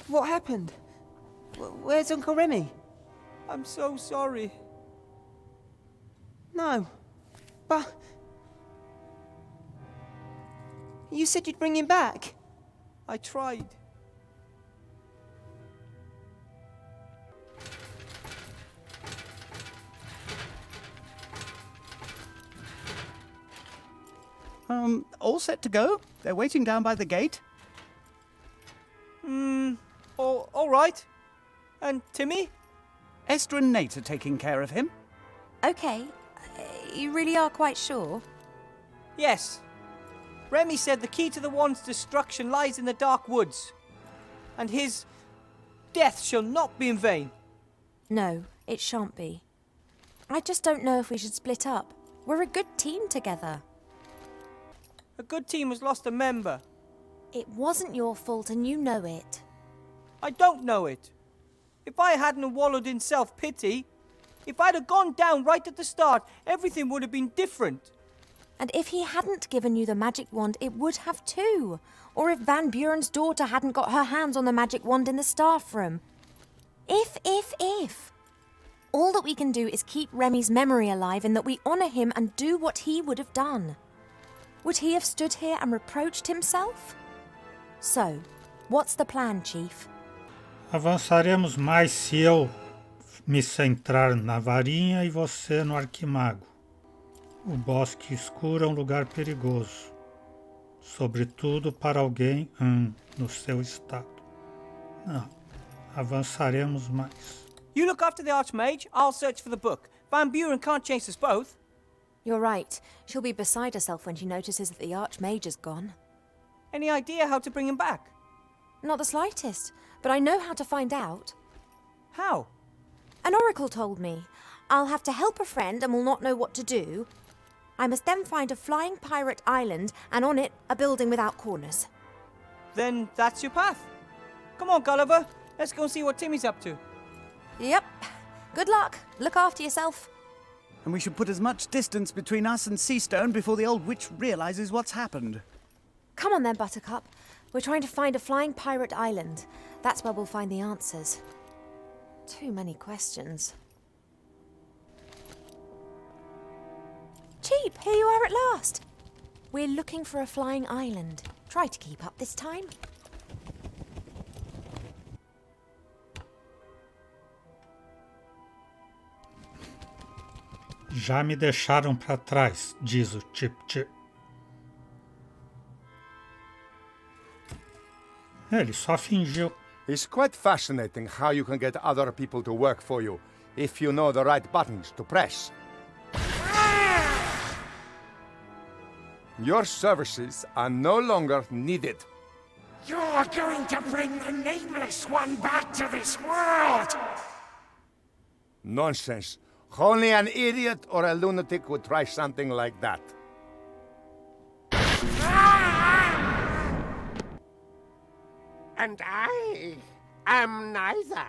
What happened? Where's Uncle Remy? I'm so sorry. No. But... You said you'd bring him back. I tried. All set to go? They're waiting down by the gate? All right. And Timmy? Esther and Nate are taking care of him. Okay. You really are quite sure? Yes. Remy said the key to the wand's destruction lies in the dark woods. And his death shall not be in vain. No, it shan't be. I just don't know if we should split up. We're a good team together. A good team has lost a member. It wasn't your fault and you know it. I don't know it. If I hadn't wallowed in self-pity, if I'd have gone down right at the start, everything would have been different. And if he hadn't given you the magic wand, it would have too. Or if Van Buren's daughter hadn't got her hands on the magic wand in the staff room. If. All that we can do is keep Remy's memory alive in that we honour him and do what he would have done. Would he have stood here and reproached himself? So, what's the plan, Chief? Avançaremos mais se eu me centrar na varinha e você no arquimago. O bosque escuro é um lugar perigoso, sobretudo para alguém no seu estado. Não, avançaremos mais. You look after the Archmage, I'll search for the book. Van Buren can't chase us both. You're right. She'll be beside herself when she notices that the Archmage is gone. Any idea how to bring him back? Not the slightest, but I know how to find out. How? An oracle told me. I'll have to help a friend and will not know what to do. I must then find a flying pirate island and on it a building without corners. Then that's your path. Come on, Gulliver. Let's go and see what Timmy's up to. Yep. Good luck. Look after yourself. And we should put as much distance between us and Seastone before the old witch realizes what's happened. Come on then, Buttercup. We're trying to find a flying pirate island. That's where we'll find the answers. Too many questions. Cheap, here you are at last. We're looking for a flying island. Try to keep up this time. Já me deixaram para trás, diz o Chip-Chip. Ele só fingiu. It's quite fascinating how you can get other people to work for you if you know the right buttons to press. Your services are no longer needed. You're going to bring the Nameless One back to this world! Nonsense. Only an idiot or a lunatic would try something like that. And I am neither.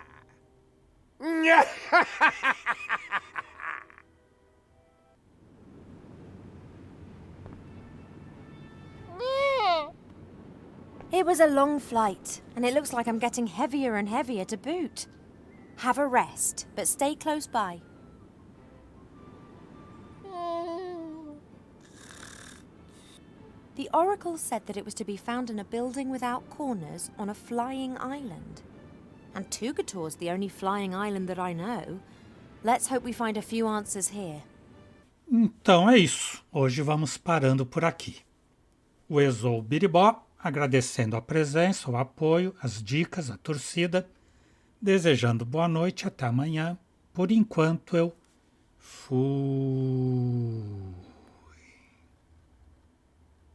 It was a long flight, and it looks like I'm getting heavier and heavier to boot. Have a rest, but stay close by. The oracle said that it was to be found in a building without corners on a flying island. And Tugator's the only flying island that I know. Let's hope we find a few answers here. Então é isso. Hoje vamos parando por aqui. O Exou Biribó, agradecendo a presença, o apoio, as dicas, a torcida, desejando boa noite até amanhã. Por enquanto eu fui.